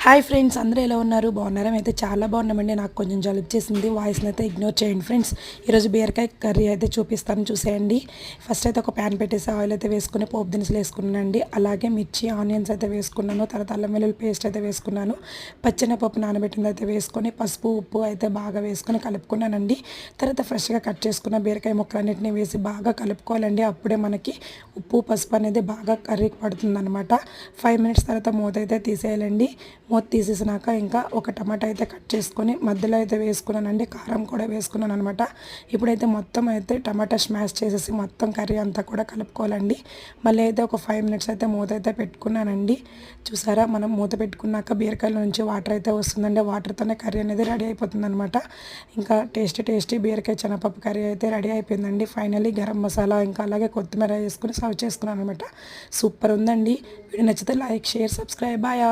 Hi friends, అందరూ ఎలా ఉన్నారు? బాగున్నారా? అయితే చాలా బాగున్నామండి. నాకు కొంచెం జలుబు చేసింది, వాయిస్ని అయితే ఇగ్నోర్ చేయండి ఫ్రెండ్స్. ఈరోజు బీరకాయ కర్రీ అయితే చూపిస్తాను, చూసేయండి. ఫస్ట్ అయితే ఒక ప్యాన్ పెట్టేసి ఆయిల్ అయితే వేసుకుని పోపు దినుసులు వేసుకున్నానండి. అలాగే మిర్చి, ఆనియన్స్ అయితే వేసుకున్నాను. తర్వాత అల్లం వెల్లుల్లి పేస్ట్ అయితే వేసుకున్నాను. పచ్చెనపప్పు నానబెట్టింది అయితే వేసుకొని పసుపు ఉప్పు అయితే బాగా వేసుకొని కలుపుకున్నానండి. తర్వాత ఫ్రెష్గా కట్ చేసుకున్న బీరకాయ ముక్కలన్నింటినీ వేసి బాగా కలుపుకోవాలండి. అప్పుడే మనకి ఉప్పు పసుపు అనేది బాగా కర్రీకి పడుతుంది అనమాట. 5 మినిట్స్ తర్వాత మూత అయితే తీసేయాలండి. మూత తీసేసినాక ఇంకా ఒక టమాటా అయితే కట్ చేసుకొని మధ్యలో అయితే వేసుకున్నానండి. కారం కూడా వేసుకున్నాను అనమాట. ఇప్పుడైతే మొత్తం అయితే టమాటా స్మాష్ చేసేసి మొత్తం కర్రీ అంతా కూడా కలుపుకోవాలండి. మళ్ళీ అయితే ఒక 5 మినిట్స్ అయితే మూత అయితే పెట్టుకున్నానండి. చూసారా, మనం మూత పెట్టుకున్నాక బీరకాయల నుంచి వాటర్ అయితే వస్తుందండి. వాటర్తోనే కర్రీ అనేది రెడీ అయిపోతుంది అనమాట. ఇంకా టేస్టీ బీరకాయ శనగపప్పు కర్రీ అయితే రెడీ అయిపోయిందండి. ఫైనల్లీ గరం మసాలా ఇంకా అలాగే కొత్తిమీర వేసుకుని సర్వ్ చేసుకున్నాను అనమాట. సూపర్ ఉందండి. వీడియో నచ్చితే లైక్, షేర్, సబ్స్క్రైబ్. బాయ్.